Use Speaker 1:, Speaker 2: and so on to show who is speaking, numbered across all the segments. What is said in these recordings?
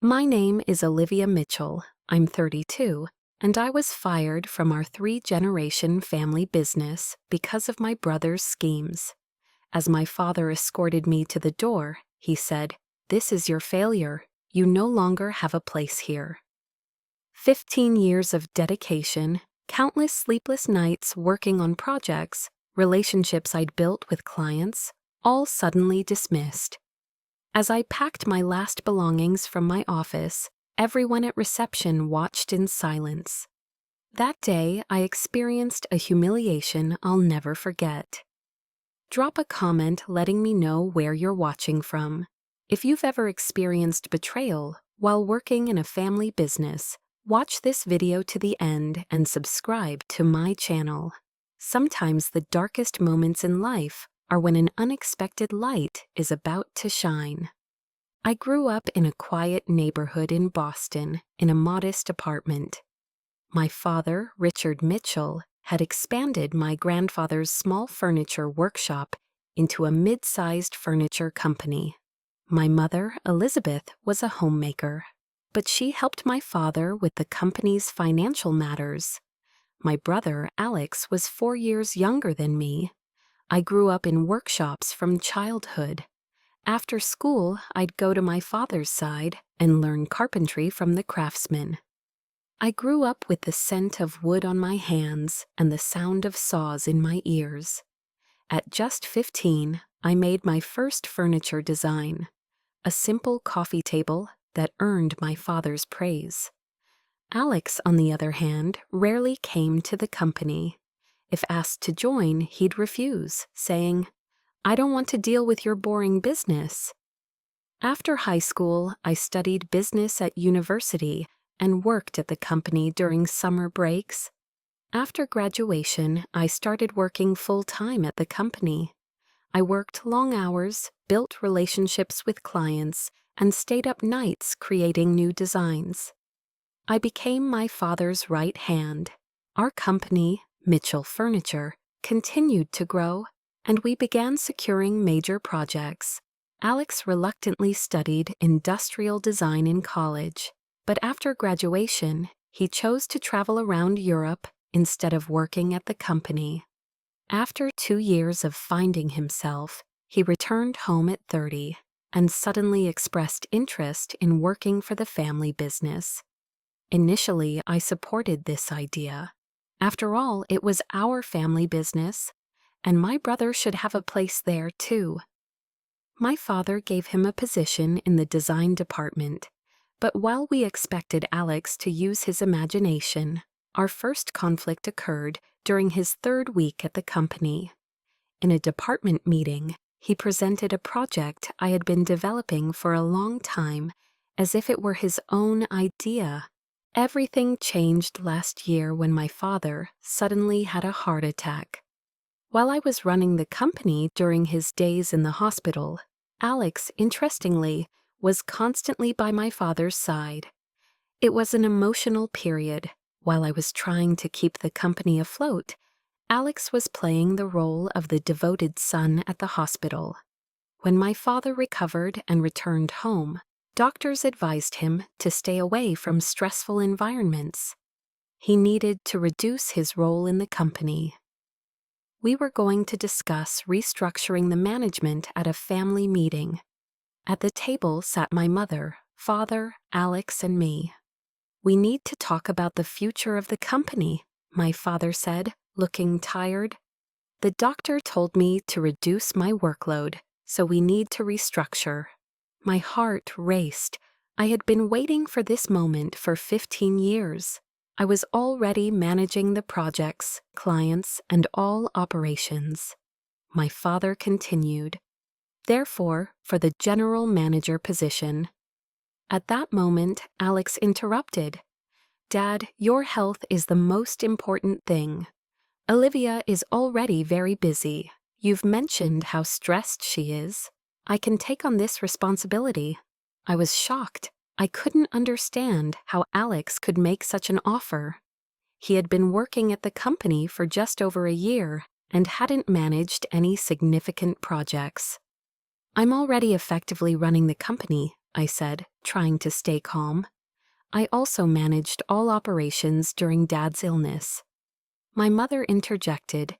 Speaker 1: My name is Olivia Mitchell. I'm 32, and I was fired from our 3-generation family business because of my brother's schemes. As my father escorted me to the door, he said, "This is your failure. You no longer have a place here." 15 years of dedication, countless sleepless nights working on projects, relationships I'd built with clients, all suddenly dismissed. As I packed my last belongings from my office, everyone at reception watched in silence. That day, I experienced a humiliation I'll never forget. Drop a comment letting me know where you're watching from. If you've ever experienced betrayal while working in a family business, watch this video to the end and subscribe to my channel. Sometimes the darkest moments in life are when an unexpected light is about to shine. I grew up in a quiet neighborhood in Boston in a modest apartment. My father, Richard Mitchell, had expanded my grandfather's small furniture workshop into a mid-sized furniture company. My mother, Elizabeth, was a homemaker, but she helped my father with the company's financial matters. My brother, Alex, was 4 years younger than me. I grew up in workshops from childhood. After school, I'd go to my father's side and learn carpentry from the craftsmen. I grew up with the scent of wood on my hands and the sound of saws in my ears. At just 15, I made my first furniture design, a simple coffee table that earned my father's praise. Alex, on the other hand, rarely came to the company. If asked to join, he'd refuse, saying, "I don't want to deal with your boring business." After high school, I studied business at university and worked at the company during summer breaks. After graduation, I started working full-time at the company. I worked long hours, built relationships with clients, and stayed up nights creating new designs. I became my father's right hand. Our company, Mitchell Furniture, continued to grow, and we began securing major projects. Alex reluctantly studied industrial design in college, but after graduation, he chose to travel around Europe instead of working at the company. After 2 years of finding himself, he returned home at 30 and suddenly expressed interest in working for the family business. Initially, I supported this idea. After all, it was our family business, and my brother should have a place there too. My father gave him a position in the design department, but while we expected Alex to use his imagination, our first conflict occurred during his 3rd week at the company. In a department meeting, he presented a project I had been developing for a long time as if it were his own idea. Everything changed last year when my father suddenly had a heart attack. While I was running the company during his days in the hospital, Alex, interestingly, was constantly by my father's side. It was an emotional period. While I was trying to keep the company afloat, Alex was playing the role of the devoted son at the hospital. When my father recovered and returned home, doctors advised him to stay away from stressful environments. He needed to reduce his role in the company. We were going to discuss restructuring the management at a family meeting. At the table sat my mother, father, Alex, and me. "We need to talk about the future of the company," my father said, looking tired. "The doctor told me to reduce my workload, so we need to restructure." My heart raced. I had been waiting for this moment for 15 years. I was already managing the projects, clients, and all operations. My father continued, "Therefore, for the general manager position." At that moment, Alex interrupted. "Dad, your health is the most important thing. Olivia is already very busy. You've mentioned how stressed she is. I can take on this responsibility." I was shocked. I couldn't understand how Alex could make such an offer. He had been working at the company for just over a year and hadn't managed any significant projects. "I'm already effectively running the company," I said, trying to stay calm. I also managed all operations during Dad's illness. My mother interjected,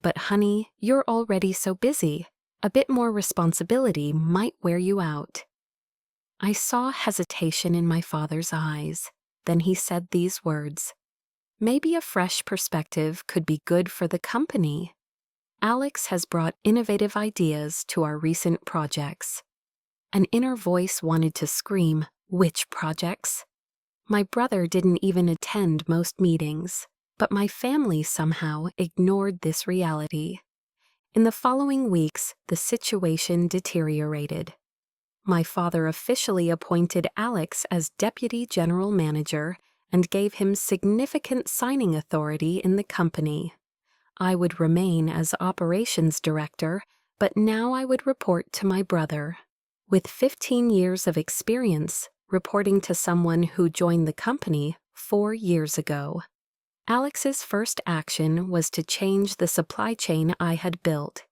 Speaker 1: "But honey, you're already so busy. A bit more responsibility might wear you out." I saw hesitation in my father's eyes. Then he said these words, "Maybe a fresh perspective could be good for the company. Alex has brought innovative ideas to our recent projects." An inner voice wanted to scream, "Which projects?" My brother didn't even attend most meetings, but my family somehow ignored this reality. In the following weeks, the situation deteriorated. My father officially appointed Alex as Deputy General Manager and gave him significant signing authority in the company. I would remain as Operations Director, but now I would report to my brother. With 15 years of experience, reporting to someone who joined the company 4 years ago. Alex's first action was to change the supply chain I had built.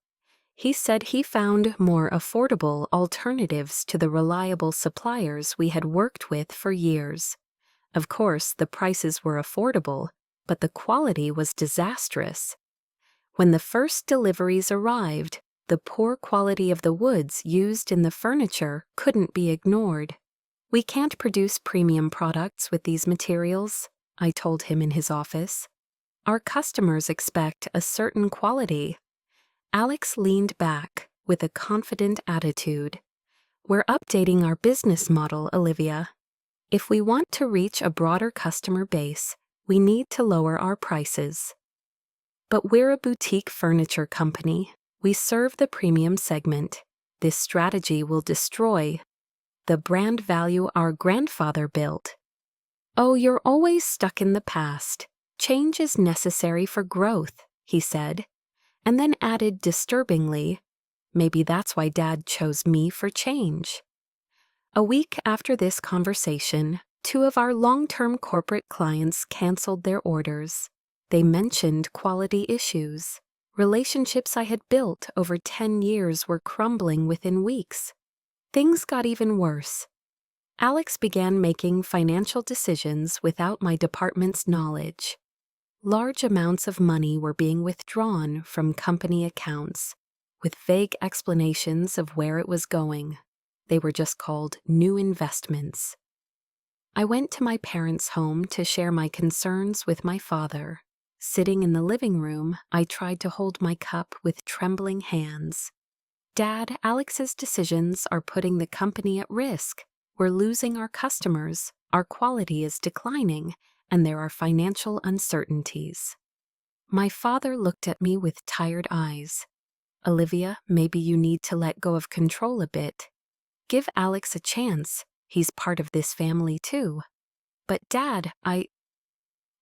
Speaker 1: He said he found more affordable alternatives to the reliable suppliers we had worked with for years. Of course, the prices were affordable, but the quality was disastrous. When the first deliveries arrived, the poor quality of the woods used in the furniture couldn't be ignored. "We can't produce premium products with these materials," I told him in his office. "Our customers expect a certain quality." Alex leaned back with a confident attitude. "We're updating our business model, Olivia. If we want to reach a broader customer base, we need to lower our prices." "But we're a boutique furniture company. We serve the premium segment. This strategy will destroy the brand value our grandfather built." "Oh, you're always stuck in the past. Change is necessary for growth," he said, and then added disturbingly, "Maybe that's why Dad chose me for change." A week after this conversation, 2 of our long-term corporate clients canceled their orders. They mentioned quality issues. Relationships I had built over 10 years were crumbling within weeks. Things got even worse. Alex began making financial decisions without my department's knowledge. Large amounts of money were being withdrawn from company accounts, with vague explanations of where it was going. They were just called new investments. I went to my parents' home to share my concerns with my father. Sitting in the living room, I tried to hold my cup with trembling hands. "Dad, Alex's decisions are putting the company at risk. We're losing our customers, our quality is declining, and there are financial uncertainties." My father looked at me with tired eyes. "Olivia, maybe you need to let go of control a bit. Give Alex a chance. He's part of this family too." "But Dad,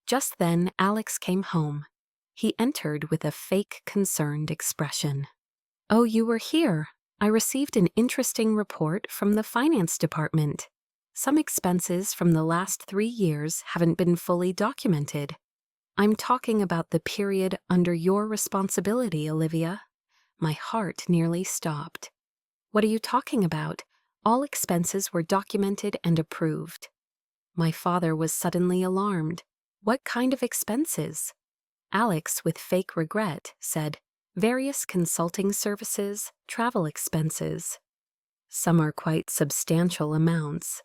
Speaker 1: Just then, Alex came home. He entered with a fake concerned expression. "Oh, you were here. I received an interesting report from the finance department. Some expenses from the last 3 years haven't been fully documented. I'm talking about the period under your responsibility, Olivia." My heart nearly stopped. "What are you talking about? All expenses were documented and approved." My father was suddenly alarmed. "What kind of expenses?" Alex, with fake regret, said, "Various consulting services, travel expenses. Some are quite substantial amounts."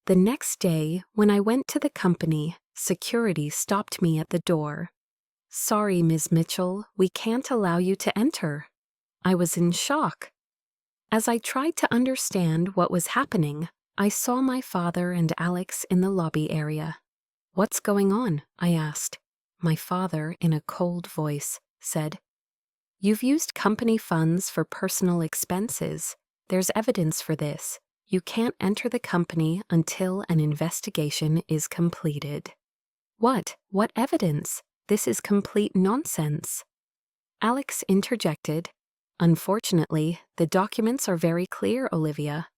Speaker 1: The next day, when I went to the company, security stopped me at the door. "Sorry, Ms. Mitchell, we can't allow you to enter." I was in shock. As I tried to understand what was happening, I saw my father and Alex in the lobby area. "What's going on?" I asked. My father, in a cold voice, said, "You've used company funds for personal expenses. There's evidence for this. You can't enter the company until an investigation is completed." What evidence? This is complete nonsense." Alex interjected, "Unfortunately, the documents are very clear, Olivia.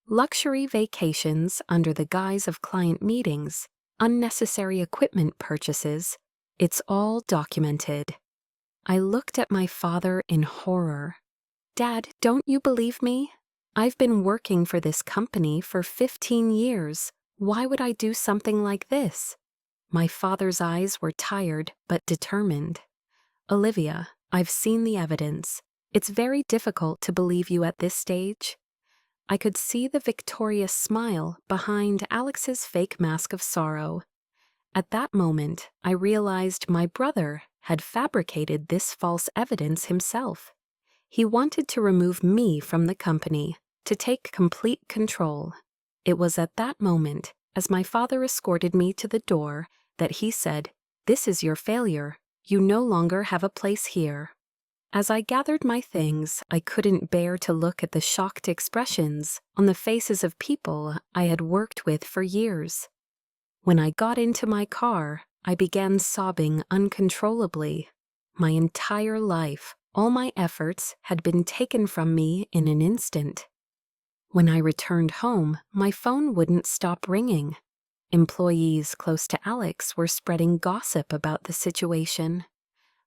Speaker 1: Luxury vacations under the guise of client meetings, unnecessary equipment purchases, it's all documented." I looked at my father in horror. "Dad, don't you believe me?" I've been working for this company for 15 years. Why would I do something like this? My father's eyes were tired but determined. Olivia, I've seen the evidence. It's very difficult to believe you at this stage. I could see the victorious smile behind Alex's fake mask of sorrow. At that moment, I realized my brother had fabricated this false evidence himself. He wanted to remove me from the company, to take complete control. It was at that moment, as my father escorted me to the door, that he said, "This is your failure. You no longer have a place here." As I gathered my things, I couldn't bear to look at the shocked expressions on the faces of people I had worked with for years. When I got into my car, I began sobbing uncontrollably. My entire life, all my efforts had been taken from me in an instant. When I returned home, my phone wouldn't stop ringing. Employees close to Alex were spreading gossip about the situation.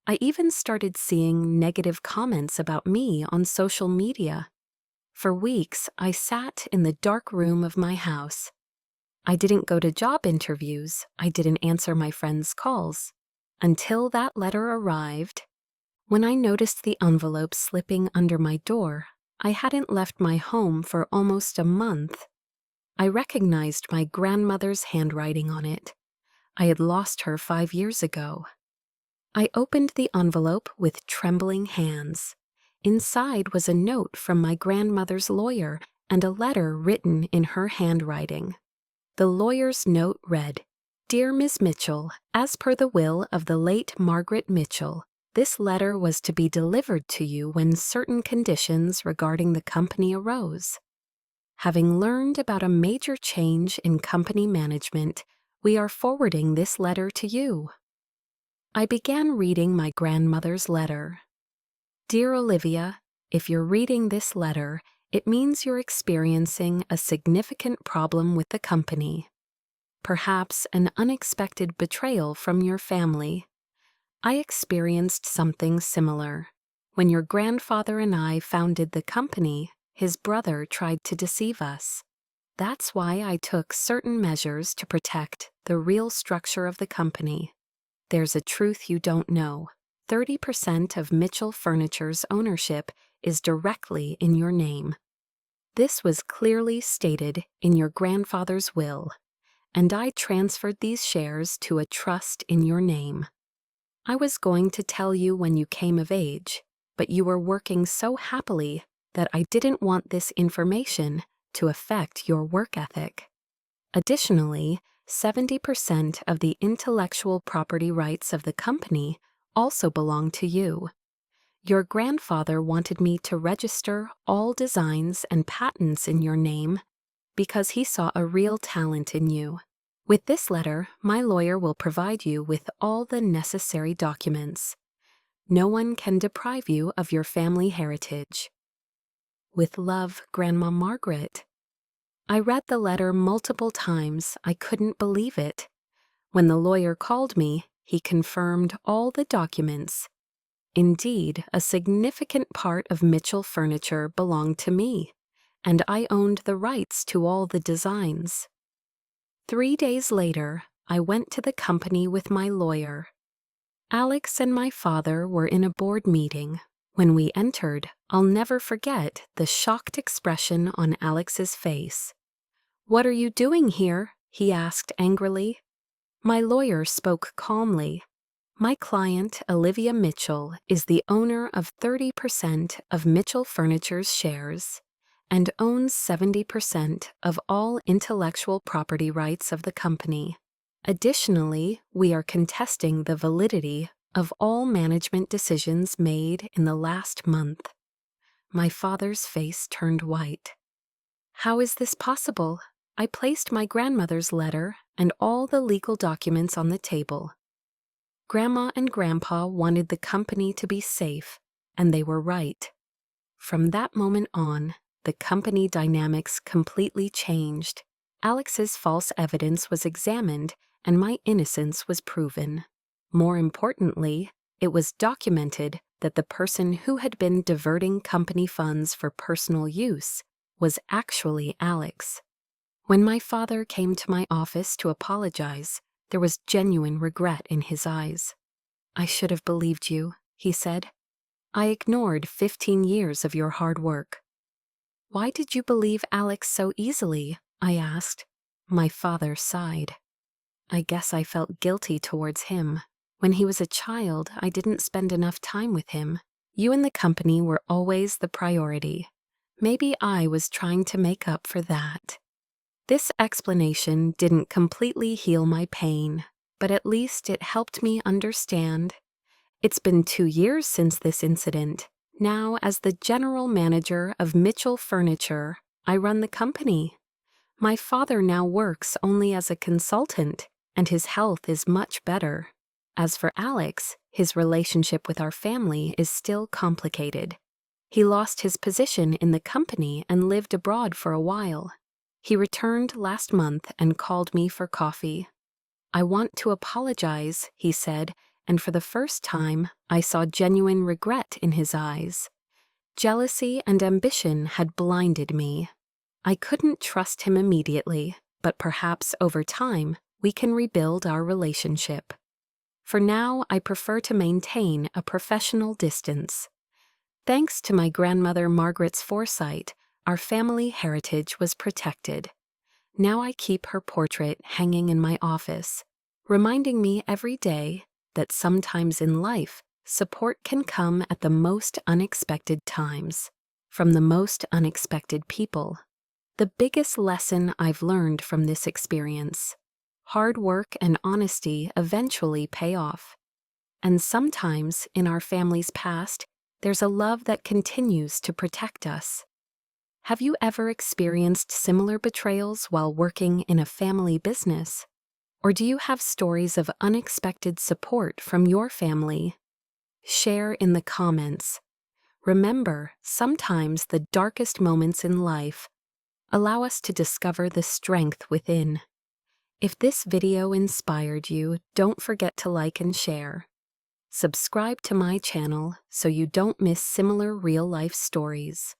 Speaker 1: I even started seeing negative comments about me on social media. For weeks, I sat in the dark room of my house. I didn't go to job interviews. I didn't answer my friends' calls. Until that letter arrived. When I noticed the envelope slipping under my door, I hadn't left my home for almost a month. I recognized my grandmother's handwriting on it. I had lost her 5 years ago. I opened the envelope with trembling hands. Inside was a note from my grandmother's lawyer and a letter written in her handwriting. The lawyer's note read, "Dear Ms. Mitchell, as per the will of the late Margaret Mitchell, this letter was to be delivered to you when certain conditions regarding the company arose. Having learned about a major change in company management, we are forwarding this letter to you." I began reading my grandmother's letter. "Dear Olivia, if you're reading this letter, it means you're experiencing a significant problem with the company. Perhaps an unexpected betrayal from your family. I experienced something similar. When your grandfather and I founded the company, his brother tried to deceive us. That's why I took certain measures to protect the real structure of the company. There's a truth you don't know. 30% of Mitchell Furniture's ownership is directly in your name. This was clearly stated in your grandfather's will, and I transferred these shares to a trust in your name. I was going to tell you when you came of age, but you were working so happily that I didn't want this information to affect your work ethic. Additionally, 70% of the intellectual property rights of the company also belong to you. Your grandfather wanted me to register all designs and patents in your name because he saw a real talent in you. With this letter, my lawyer will provide you with all the necessary documents. No one can deprive you of your family heritage. With love, Grandma Margaret." I read the letter multiple times. I couldn't believe it. When the lawyer called me, he confirmed all the documents. Indeed, a significant part of Mitchell Furniture belonged to me, and I owned the rights to all the designs. 3 days later, I went to the company with my lawyer. Alex and my father were in a board meeting. When we entered, I'll never forget the shocked expression on Alex's face. "What are you doing here?" he asked angrily. My lawyer spoke calmly. "My client, Olivia Mitchell, is the owner of 30% of Mitchell Furniture's shares and owns 70% of all intellectual property rights of the company. Additionally, we are contesting the validity of all management decisions made in the last month." My father's face turned white. "How is this possible?" I placed my grandmother's letter and all the legal documents on the table. Grandma and Grandpa wanted the company to be safe, and they were right. From that moment on, the company dynamics completely changed. Alex's false evidence was examined, and my innocence was proven. More importantly, it was documented that the person who had been diverting company funds for personal use was actually Alex. When my father came to my office to apologize, there was genuine regret in his eyes. "I should have believed you," he said. "I ignored 15 years of your hard work." "Why did you believe Alex so easily?" I asked. My father sighed. "I guess I felt guilty towards him. When he was a child, I didn't spend enough time with him. You and the company were always the priority. Maybe I was trying to make up for that." This explanation didn't completely heal my pain, but at least it helped me understand. It's been 2 years since this incident. Now, as the general manager of Mitchell Furniture, I run the company. My father now works only as a consultant, and his health is much better. As for Alex, his relationship with our family is still complicated. He lost his position in the company and lived abroad for a while. He returned last month and called me for coffee. "I want to apologize," he said, and for the first time, I saw genuine regret in his eyes. Jealousy and ambition had blinded me. I couldn't trust him immediately, but perhaps over time, we can rebuild our relationship. For now, I prefer to maintain a professional distance. Thanks to my grandmother Margaret's foresight, our family heritage was protected. Now I keep her portrait hanging in my office, reminding me every day that sometimes in life, support can come at the most unexpected times, from the most unexpected people. The biggest lesson I've learned from this experience: hard work and honesty eventually pay off. And sometimes, in our family's past, there's a love that continues to protect us. Have you ever experienced similar betrayals while working in a family business? Or do you have stories of unexpected support from your family? Share in the comments. Remember, sometimes the darkest moments in life allow us to discover the strength within. If this video inspired you, don't forget to like and share. Subscribe to my channel so you don't miss similar real-life stories.